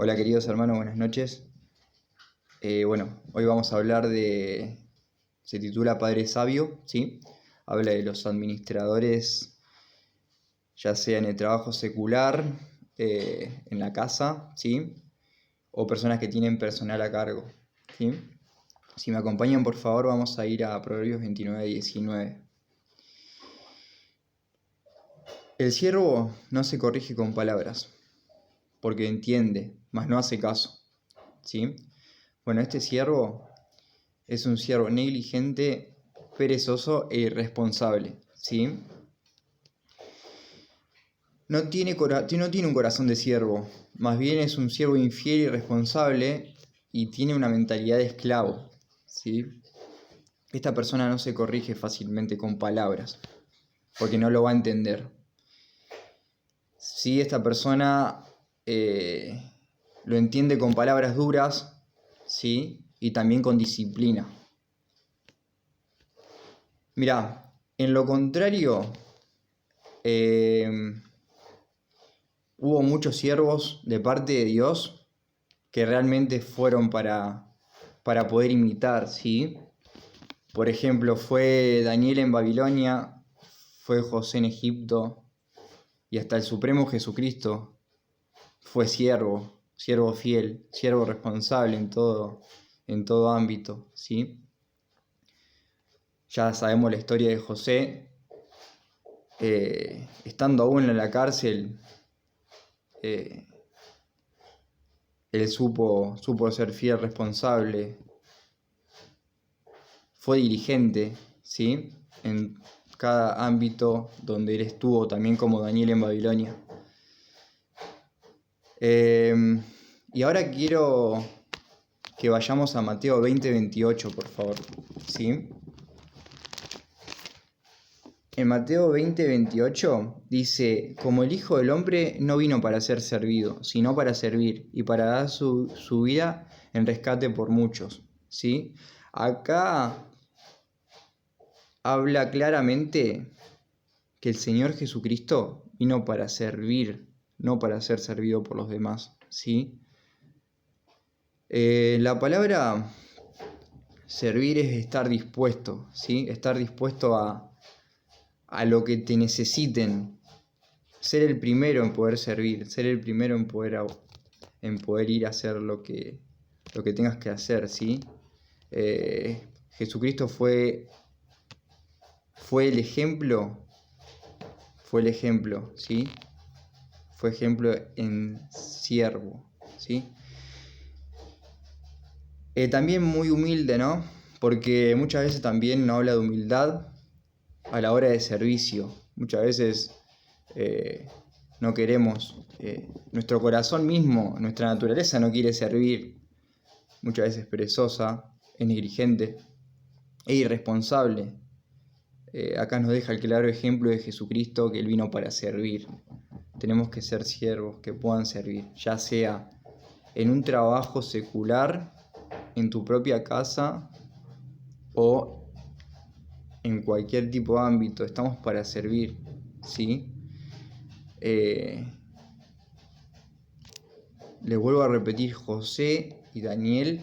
Hola queridos hermanos, buenas noches. Hoy vamos a hablar se titula Padre Sabio, ¿sí? Habla de los administradores, ya sea en el trabajo secular, en la casa, ¿sí? O personas que tienen personal a cargo, ¿sí? Si me acompañan, por favor, vamos a ir a Proverbios 29:19. El siervo no se corrige con palabras, porque entiende, mas no hace caso, ¿sí? Bueno, este siervo es un siervo negligente, perezoso e irresponsable, ¿sí? No tiene un corazón de siervo, más bien es un siervo infiel y irresponsable y tiene una mentalidad de esclavo, ¿sí? Esta persona no se corrige fácilmente con palabras, porque no lo va a entender. Si esta persona lo entiende con palabras duras, ¿sí? Y también con disciplina. Mirá, en lo contrario, hubo muchos siervos de parte de Dios que realmente fueron para poder imitar, ¿sí? Por ejemplo, fue Daniel en Babilonia, fue José en Egipto, y hasta el Supremo Jesucristo fue siervo fiel, siervo responsable en todo ámbito, ¿sí? Ya sabemos la historia de José, estando aún en la cárcel, él supo ser fiel, responsable, fue dirigente, ¿sí? En cada ámbito donde él estuvo, también como Daniel en Babilonia. Y ahora quiero que vayamos a Mateo 20:28, por favor, ¿sí? En Mateo 20:28 dice: como el Hijo del Hombre no vino para ser servido, sino para servir y para dar su vida en rescate por muchos, ¿sí? Acá habla claramente que el Señor Jesucristo vino para servir, no para ser servido por los demás, ¿sí? La palabra servir es estar dispuesto, ¿sí? Estar dispuesto a lo que te necesiten, ser el primero en poder servir, ser el primero en poder ir a hacer lo que tengas que hacer, ¿sí? Jesucristo fue el ejemplo, ¿sí? Fue ejemplo en siervo, ¿sí? También muy humilde, ¿no? Porque muchas veces también no habla de humildad a la hora de servicio. Muchas veces no queremos, nuestro corazón mismo, nuestra naturaleza no quiere servir. Muchas veces perezosa, es negligente e irresponsable. Acá nos deja el claro ejemplo de Jesucristo, que Él vino para servir. Tenemos que ser siervos que puedan servir, ya sea en un trabajo secular, en tu propia casa o en cualquier tipo de ámbito. Estamos para servir, ¿sí? Les vuelvo a repetir, José y Daniel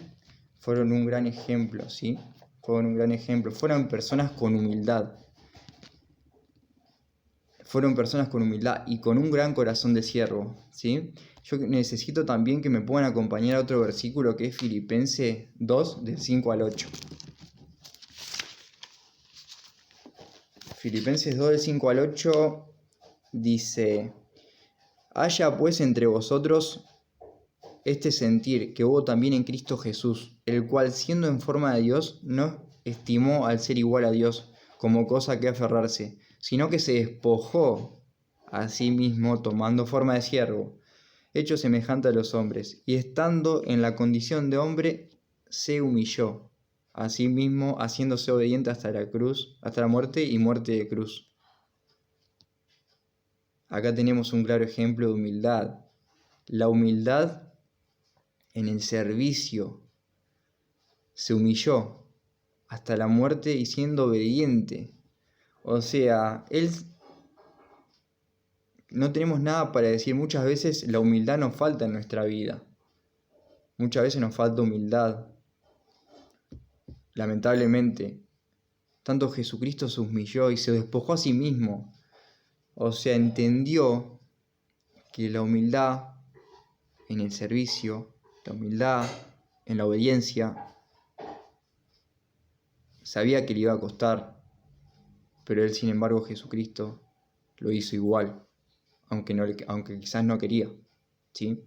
fueron un gran ejemplo, ¿sí? Fueron un gran ejemplo. Fueron personas con humildad. Fueron personas con humildad y con un gran corazón de siervo, ¿sí? Yo necesito también que me puedan acompañar a otro versículo que es Filipenses 2, del 5 al 8. Filipenses 2, del 5 al 8 dice: haya pues entre vosotros este sentir que hubo también en Cristo Jesús, el cual, siendo en forma de Dios, no estimó al ser igual a Dios como cosa que aferrarse, sino que se despojó a sí mismo, tomando forma de siervo, hecho semejante a los hombres, y estando en la condición de hombre, se humilló a sí mismo, haciéndose obediente hasta la cruz, hasta la muerte y muerte de cruz. Acá tenemos un claro ejemplo de humildad. La humildad en el servicio, se humilló hasta la muerte y siendo obediente. O sea, no tenemos nada para decir. Muchas veces la humildad nos falta en nuestra vida. Muchas veces nos falta humildad, lamentablemente. Tanto Jesucristo se humilló y se despojó a sí mismo. O sea, entendió que la humildad en el servicio, la humildad en la obediencia, sabía que le iba a costar, pero él, sin embargo, Jesucristo lo hizo igual, aunque quizás no quería, ¿sí?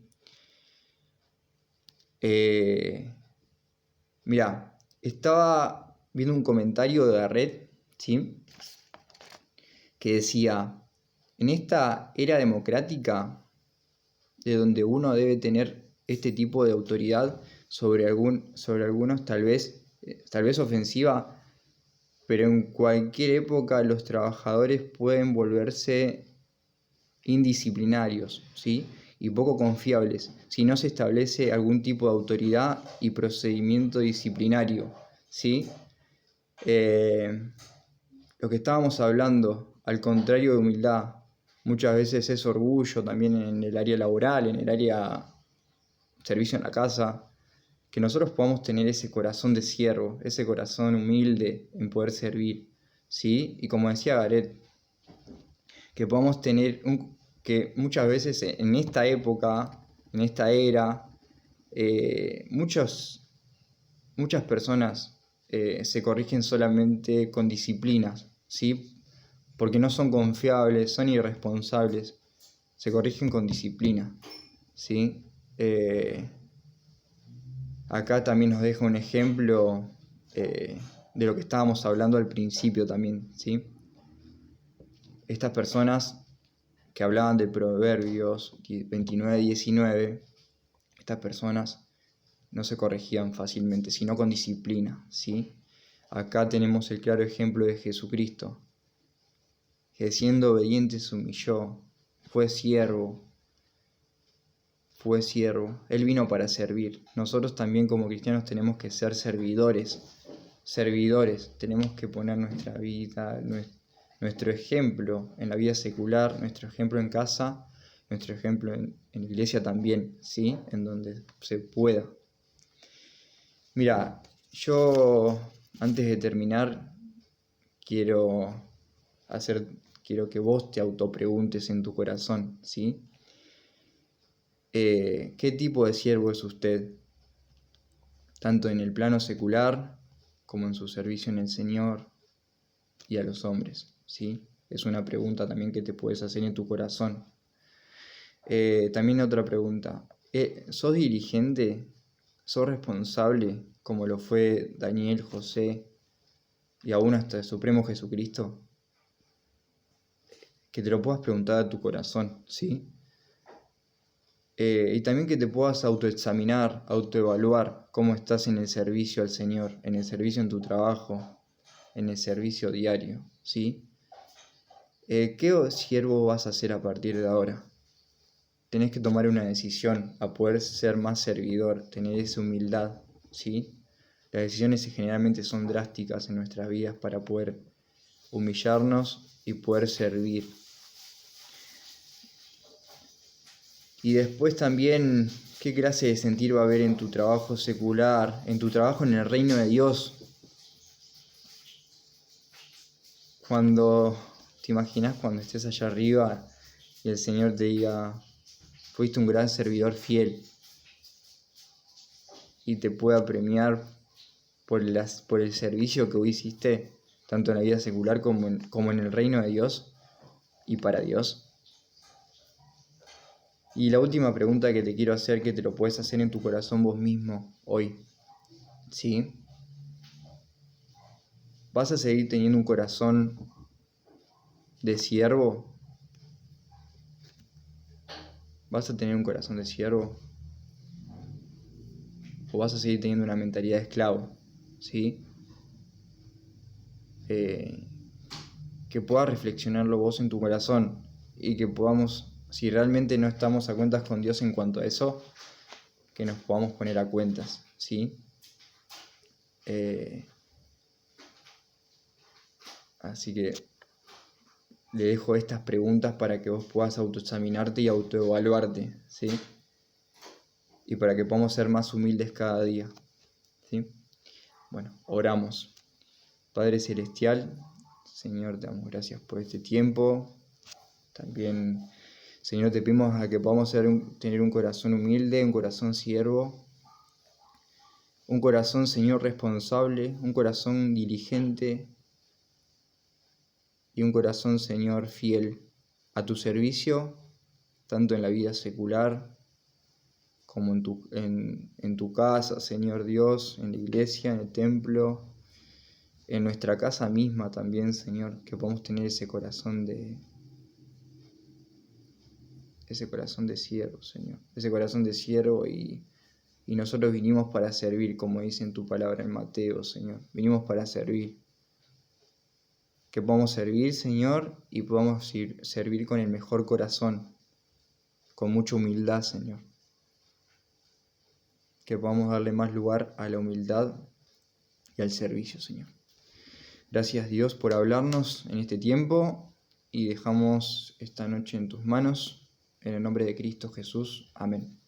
Mira, estaba viendo un comentario de la red, ¿sí? Que decía, en esta era democrática, de donde uno debe tener este tipo de autoridad sobre algunos, tal vez ofensiva, pero en cualquier época los trabajadores pueden volverse indisciplinarios, ¿sí? Y poco confiables si no se establece algún tipo de autoridad y procedimiento disciplinario, ¿sí? Lo que estábamos hablando, al contrario de humildad, muchas veces es orgullo también en el área laboral, en el área servicio en la casa, que nosotros podamos tener ese corazón de siervo, ese corazón humilde en poder servir, ¿sí? Y como decía Garet, que podamos tener que muchas veces en esta época, en esta era, muchas personas se corrigen solamente con disciplinas, ¿sí? Porque no son confiables, son irresponsables, se corrigen con disciplina, ¿sí? Acá también nos deja un ejemplo de lo que estábamos hablando al principio también, ¿sí? Estas personas que hablaban de Proverbios 29-19, estas personas no se corregían fácilmente, sino con disciplina, ¿sí? Acá tenemos el claro ejemplo de Jesucristo, que siendo obediente se humilló, fue siervo. Él vino para servir. Nosotros también como cristianos tenemos que ser servidores, tenemos que poner nuestra vida, nuestro ejemplo en la vida secular, nuestro ejemplo en casa, nuestro ejemplo en la iglesia también, ¿sí? En donde se pueda. Mira, yo antes de terminar quiero que vos te autopreguntes en tu corazón, ¿sí? ¿Qué tipo de siervo es usted? Tanto en el plano secular como en su servicio en el Señor y a los hombres, ¿sí? Es una pregunta también que te puedes hacer en tu corazón. También otra pregunta. ¿Sos diligente? ¿Sos responsable como lo fue Daniel, José y aún hasta el Supremo Jesucristo? Que te lo puedas preguntar a tu corazón, ¿sí? Y también que te puedas autoexaminar, autoevaluar cómo estás en el servicio al Señor, en el servicio en tu trabajo, en el servicio diario, ¿sí? ¿Qué siervo vas a hacer a partir de ahora? Tenés que tomar una decisión a poder ser más servidor, tener esa humildad, ¿sí? Las decisiones generalmente son drásticas en nuestras vidas para poder humillarnos y poder servir. Y después también, ¿qué clase de sentir va a haber en tu trabajo secular, en tu trabajo en el reino de Dios? ¿Te imaginas cuando estés allá arriba y el Señor te diga, fuiste un gran servidor fiel, y te pueda premiar por el servicio que hoy hiciste, tanto en la vida secular como en el reino de Dios y para Dios? Y la última pregunta que te quiero hacer, que te lo puedes hacer en tu corazón vos mismo hoy, ¿sí? ¿Vas a seguir teniendo un corazón de siervo? ¿Vas a tener un corazón de siervo? ¿O vas a seguir teniendo una mentalidad de esclavo? ¿Sí? Que puedas reflexionarlo vos en tu corazón y que podamos, si realmente no estamos a cuentas con Dios en cuanto a eso, que nos podamos poner a cuentas, ¿sí? Así que le dejo estas preguntas para que vos puedas autoexaminarte y autoevaluarte, ¿sí? y para que podamos ser más humildes cada día. ¿Sí? Bueno, oramos. Padre Celestial, Señor, te damos gracias por este tiempo. También, Señor, te pedimos a que podamos tener un corazón humilde, un corazón siervo, un corazón, Señor, responsable, un corazón diligente y un corazón, Señor, fiel a tu servicio, tanto en la vida secular como en tu casa, Señor Dios, en la iglesia, en el templo, en nuestra casa misma también, Señor, que podamos tener ese corazón de siervo, Señor, ese corazón de siervo y nosotros vinimos para servir, como dice en tu palabra en Mateo, Señor, vinimos para servir. Que podamos servir, Señor, y podamos servir con el mejor corazón, con mucha humildad, Señor. Que podamos darle más lugar a la humildad y al servicio, Señor. Gracias, Dios, por hablarnos en este tiempo y dejamos esta noche en tus manos. En el nombre de Cristo Jesús. Amén.